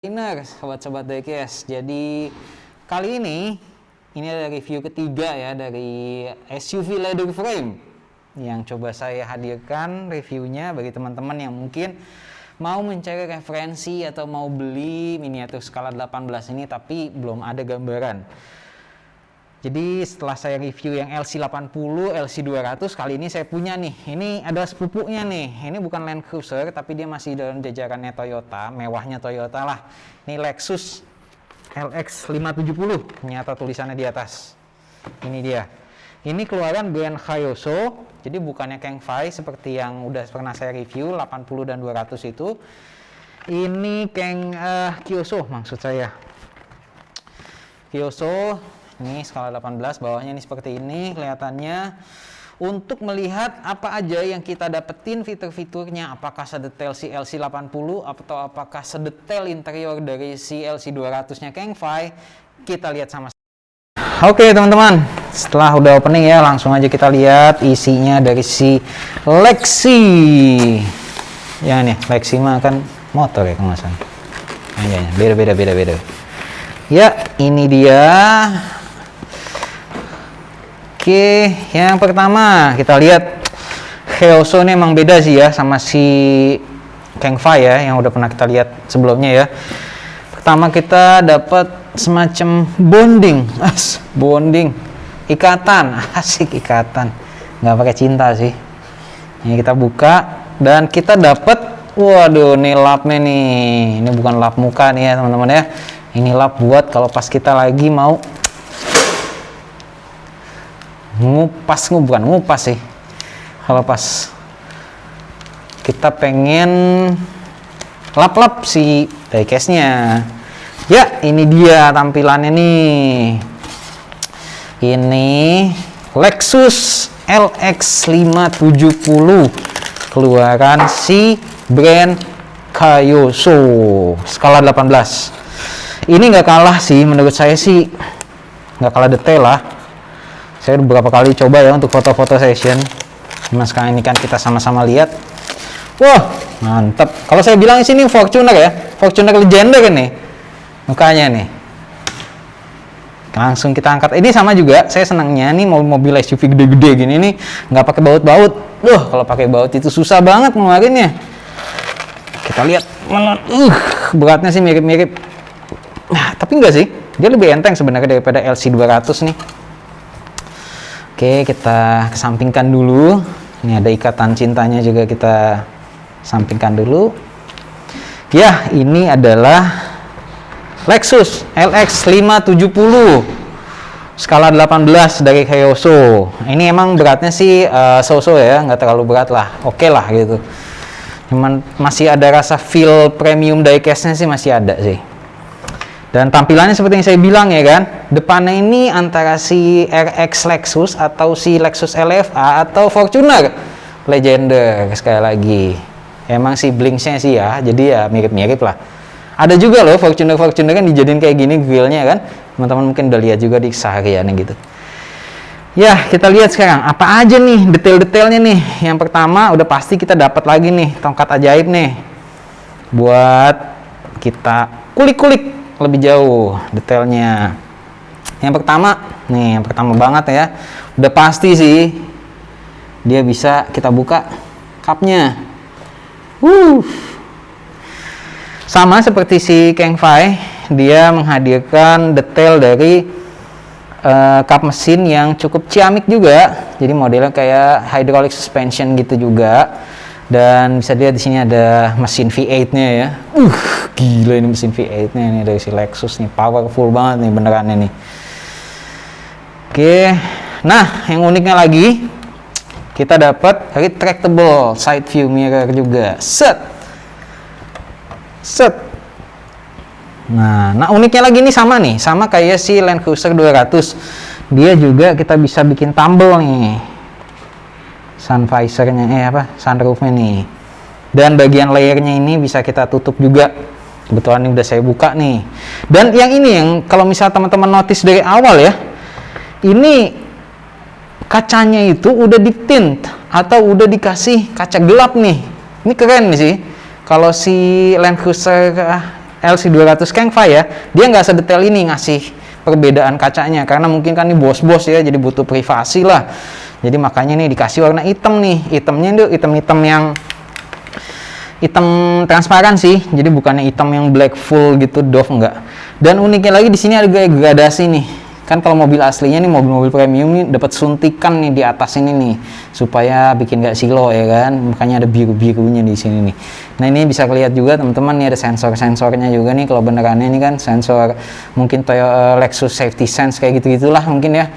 Inner, sobat-sobat diecast. Jadi kali ini ada review ketiga ya dari SUV leather frame yang coba saya hadirkan reviewnya bagi teman-teman yang mungkin mau mencari referensi atau mau beli miniatur skala 18 ini tapi belum ada gambaran. Jadi setelah saya review yang LC80, LC200, kali ini saya punya nih. Ini adalah sepupunya nih. Ini bukan Land Cruiser, tapi dia masih dalam jajarannya Toyota, mewahnya Toyota lah. Ini Lexus LX570, nyata tulisannya di atas. Ini dia. Ini keluaran brand Hayaoso, jadi bukannya Kangfei seperti yang udah pernah saya review, 80 dan 200 itu. Ini Kyosho maksud saya. Kyosho. Ini skala 18, bawahnya ini seperti ini kelihatannya. Untuk melihat apa aja yang kita dapetin fitur-fiturnya, apakah sedetail si LC80 atau apakah sedetail interior dari si LC200 nya Kangfei, kita lihat sama-sama. Oke teman-teman, setelah udah opening ya, langsung aja kita lihat isinya dari si Lexi. Ya nih, Lexi mah kan motor ya kemasan. Beda. Ya, ini dia. Oke, yang pertama kita lihat Hayaoso ini emang beda sih ya sama si Kangfei ya yang udah pernah kita lihat sebelumnya ya. Pertama kita dapat semacam bonding, ikatan, asik ikatan, nggak pakai cinta sih. Ini kita buka dan kita dapat, waduh, nih lapnya nih. Ini bukan lap muka nih ya teman-teman ya. Ini lap buat kalau pas kita lagi mau bukan ngupas sih, kalau pas kita pengen lap-lap si diecast-nya. Ya, ini dia tampilannya nih. Ini Lexus LX570 keluaran si brand Hayaoso skala 18. Ini nggak kalah sih, menurut saya sih nggak kalah detail lah. Saya beberapa kali coba ya untuk foto-foto session. Nah sekarang ini kan kita sama-sama lihat. Wah, mantap. Kalau saya bilang di sini Fortuner ya, Fortuner Legender nih mukanya nih. Langsung kita angkat. Ini sama juga. Saya senangnya nih mobil SUV gede-gede gini nih nggak pakai baut-baut. Kalau pakai baut itu susah banget ngeluarinnya. Kita lihat, beratnya sih mirip-mirip. Nah, tapi enggak sih. Dia lebih enteng sebenarnya daripada LC200 nih. Oke, kita kesampingkan dulu. Ini ada ikatan cintanya juga kita sampingkan dulu. Ya, ini adalah Lexus LX570 skala 18 dari Hayaoso. Ini emang beratnya sih so-so ya, nggak terlalu berat lah. Oke lah gitu. Cuman masih ada rasa feel premium diecast-nya sih masih ada sih. Dan tampilannya seperti yang saya bilang ya kan, depannya ini antara si RX Lexus atau si Lexus LFA atau Fortuner Legender sekali lagi. Emang si blinksnya sih ya, jadi ya mirip-mirip lah. Ada juga loh Fortuner kan dijadiin kayak gini grillnya kan, teman-teman mungkin udah lihat juga di sehariannya gitu. Ya, kita lihat sekarang apa aja nih detail-detailnya nih. Yang pertama udah pasti kita dapat lagi nih tongkat ajaib nih, buat kita kulik-kulik lebih jauh detailnya. Yang pertama nih, yang pertama banget ya, udah pasti sih dia bisa kita buka cupnya. Sama seperti si Kangfei, dia menghadirkan detail dari kap mesin yang cukup ciamik juga. Jadi modelnya kayak hydraulic suspension gitu juga. Dan bisa dilihat di sini ada mesin V8-nya ya. Gila ini mesin V8-nya nih dari si Lexus nih, powerful banget nih benerannya nih. Oke. Nah, yang uniknya lagi kita dapat retractable side view mirror juga. Set. Nah, uniknya lagi nih sama kayak si Land Cruiser 200. Dia juga kita bisa bikin tumble nih. Sun visor-nya sunroof-nya nih. Dan bagian layernya ini bisa kita tutup juga. Kebetulan ini udah saya buka nih. Dan yang ini yang kalau misal teman-teman notice dari awal ya, ini kacanya itu udah di tint atau udah dikasih kaca gelap nih. Ini keren nih sih. Kalau si Land Cruiser LC200 Kangfei ya, dia nggak sedetail ini ngasih perbedaan kacanya, karena mungkin kan ini bos-bos ya, jadi butuh privasi lah. Jadi makanya nih dikasih warna hitam nih, hitamnya itu hitam-hitam yang hitam transparan sih, jadi bukannya hitam yang black full gitu, doff enggak. Dan uniknya lagi di sini ada gaya gradasi nih. Kan kalau mobil aslinya nih, mobil-mobil premium nih dapat suntikan nih di atas ini nih, supaya bikin gak silo ya kan. Makanya ada biru-birunya di sini nih. Nah ini bisa kelihatan juga teman-teman, nih ada sensor-sensornya juga nih. Kalau benerannya ini kan sensor mungkin Toyota Lexus Safety Sense kayak gitu-gitulah mungkin ya.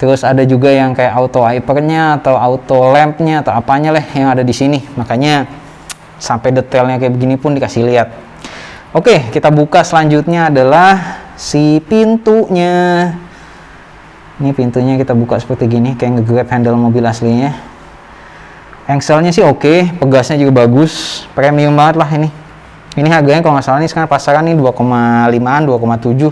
Terus ada juga yang kayak auto wipernya atau auto lampnya atau apanya lah yang ada di sini. Makanya sampai detailnya kayak begini pun dikasih lihat. Oke, kita buka selanjutnya adalah si pintunya. Ini pintunya kita buka seperti gini, kayak nge-grab handle mobil aslinya. Engselnya sih oke, pegasnya juga bagus, premium banget lah ini. Ini harganya kalau nggak salah nih sekarang pasaran nih 2,5an, 2,7.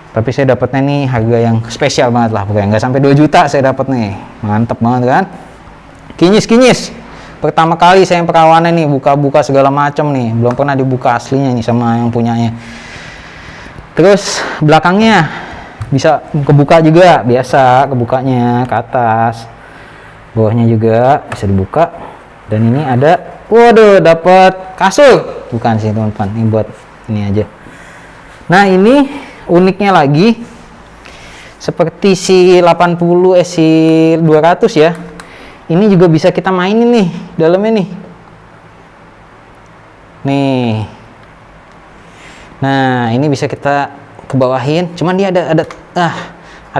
Tapi saya dapatnya nih harga yang spesial banget lah, pokoknya nggak sampai 2 juta saya dapat nih. Mantep banget kan? Kinyis-kinyis. Pertama kali saya yang perawanan nih, buka-buka segala macam nih, belum pernah dibuka aslinya nih sama yang punyanya. Terus belakangnya bisa kebuka juga, biasa kebukanya ke atas, bawahnya juga bisa dibuka. Dan ini ada, waduh, dapat kasur, bukan sih teman-teman, ini buat ini aja. Nah ini uniknya lagi, seperti si 80 si 200 ya. Ini juga bisa kita mainin nih dalamnya nih. Nih. Nah, ini bisa kita ke bawahin. Cuman dia ada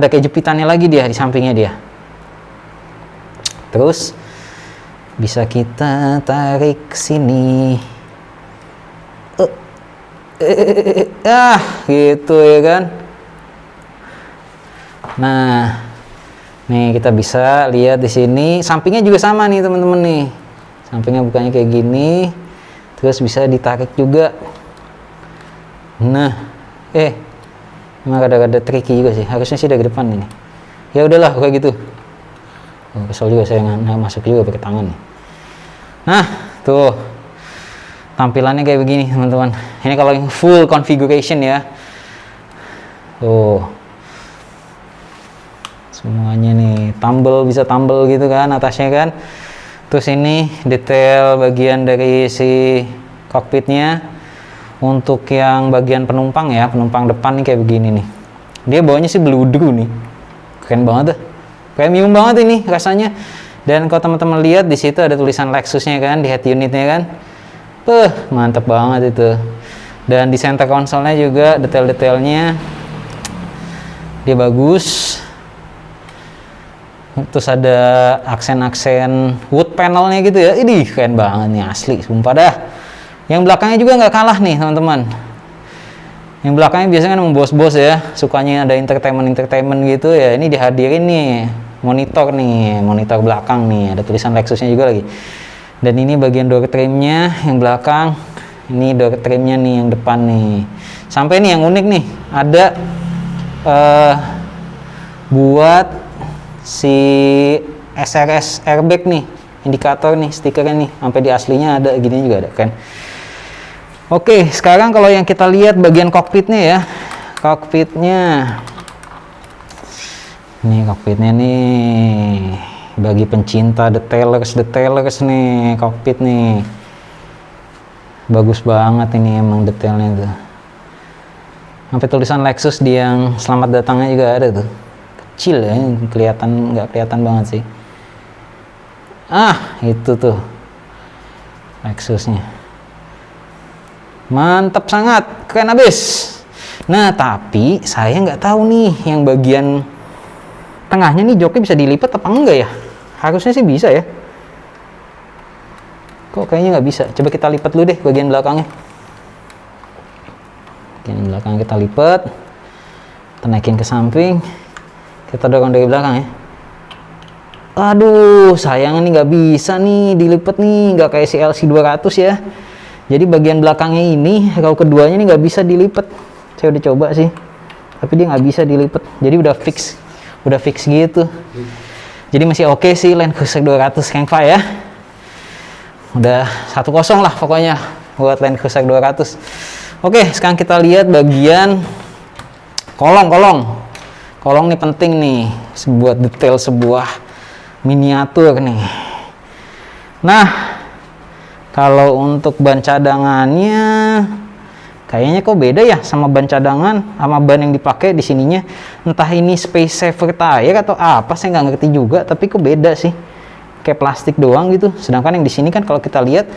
kayak jepitannya lagi dia di sampingnya dia. Terus bisa kita tarik sini. Gitu ya kan. Nah, nih kita bisa lihat di sini, sampingnya juga sama nih teman-teman nih. Sampingnya bukannya kayak gini, terus bisa ditarik juga. Nah, emang ada tricky juga sih. Harusnya sih dari depan ini. Ya udahlah kayak gitu. Oh, kesel juga saya nggak masuk juga pakai tangan nih. Nah, tuh tampilannya kayak begini teman-teman. Ini kalau yang full configuration ya. Tuh. Semuanya nih bisa tumble gitu kan atasnya kan. Terus ini detail bagian dari si kokpitnya. Untuk yang bagian penumpang ya, penumpang depan nih kayak begini nih. Dia bawahnya sih beludru nih, keren banget tuh, premium banget ini rasanya. Dan kalau teman-teman lihat di situ ada tulisan Lexusnya kan di head unitnya kan, mantep banget itu. Dan di center console-nya juga detail-detailnya dia bagus. Terus ada aksen-aksen wood panelnya gitu ya, ini keren banget nih asli, sumpah dah. Yang belakangnya juga nggak kalah nih teman-teman. Yang belakangnya biasanya kan bos-bos ya, sukanya ada entertainment gitu ya. Ini dihadirin nih monitor belakang nih, ada tulisan Lexusnya juga lagi. Dan ini bagian door trimnya yang belakang, ini door trimnya nih yang depan nih. Sampai nih yang unik nih, ada buat si SRS airbag nih, indikator nih, stikernya nih, sampai di aslinya ada gini juga ada kan. Oke, sekarang kalau yang kita lihat bagian kokpitnya ya, kokpitnya nih, bagi pencinta detailers nih, kokpit nih, bagus banget ini emang detailnya tuh. Sampai tulisan Lexus di yang selamat datangnya juga ada tuh. Kecil ya, nggak kelihatan banget sih. Itu tuh Lexusnya, mantap sangat, keren abis. Nah tapi saya nggak tahu nih yang bagian tengahnya nih joknya bisa dilipat apa enggak ya. Harusnya sih bisa ya, kok kayaknya nggak bisa. Coba kita lipat dulu deh bagian belakangnya. Bagian belakang kita lipat, kita naikin ke samping, kita dorong dari belakang ya. Aduh, sayang ini nggak bisa nih dilipat nih, nggak kayak si LC200 ya. Jadi bagian belakangnya ini, row keduanya ini nggak bisa dilipat. Saya udah coba sih, tapi dia nggak bisa dilipat. Jadi udah fix gitu. Jadi masih oke sih Land Cruiser 200 Kangfei ya. Udah 1-0 lah pokoknya buat Land Cruiser 200. Oke, sekarang kita lihat bagian kolong. Kolong nih penting nih, buat detail sebuah miniatur nih. Nah, kalau untuk ban cadangannya kayaknya kok beda ya sama ban cadangan sama ban yang dipakai di sininya. Entah ini space saver tire atau apa, saya nggak ngerti juga, tapi kok beda sih. Kayak plastik doang gitu. Sedangkan yang di sini kan kalau kita lihat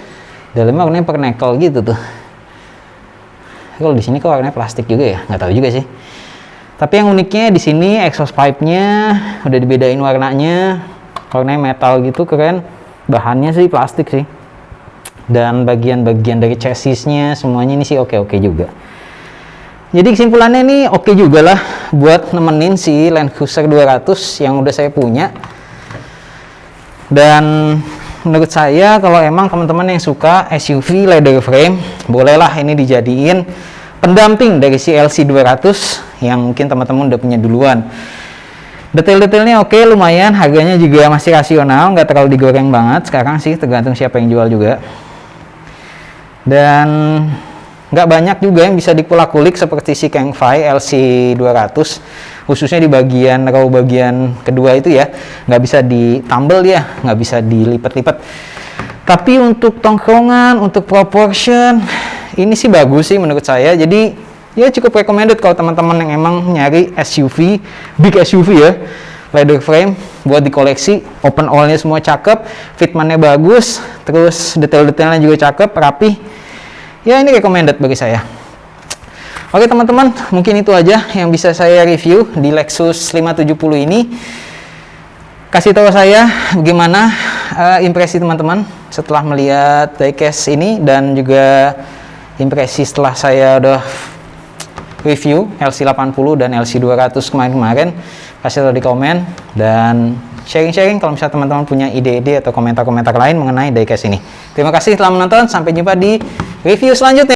dalamnya warnanya pernekel gitu tuh. Kalau di sini kok warnanya plastik juga ya, nggak tahu juga sih. Tapi yang uniknya di sini exhaust pipe-nya udah dibedain warnanya metal gitu, keren. Bahannya sih plastik sih. Dan bagian-bagian dari chassisnya semuanya ini sih oke-oke juga. Jadi kesimpulannya ini oke juga lah buat nemenin si Land Cruiser 200 yang udah saya punya. Dan menurut saya kalau emang teman-teman yang suka SUV leather frame, bolehlah ini dijadiin pendamping dari si LC 200 yang mungkin teman-teman udah punya duluan. Detail-detailnya oke, lumayan, harganya juga masih rasional, nggak terlalu digoreng banget sekarang sih, tergantung siapa yang jual juga. Dan nggak banyak juga yang bisa dikulak-kulik seperti si Kang Fai LC 200, khususnya di bagian row bagian kedua itu ya, nggak bisa ditambel ya, nggak bisa dilipat-lipat. Tapi untuk tongkrongan, untuk proportion, ini sih bagus sih menurut saya. Jadi ya cukup recommended kalau teman-teman yang emang nyari SUV, big SUV ya, leather frame buat dikoleksi. Open all-nya semua cakep, fitment-nya bagus, terus detail-detailnya juga cakep, rapi. Ya ini recommended bagi saya. Oke teman-teman, mungkin itu aja yang bisa saya review di Lexus 570 ini. Kasih tahu saya bagaimana impresi teman-teman setelah melihat diecast ini, dan juga impresi setelah saya udah review LC80 dan LC200 kemarin-kemarin. Kasih tahu di komen dan sharing-sharing kalau misalnya teman-teman punya ide-ide atau komentar-komentar lain mengenai diecast ini. Terima kasih telah menonton, sampai jumpa di review selanjutnya.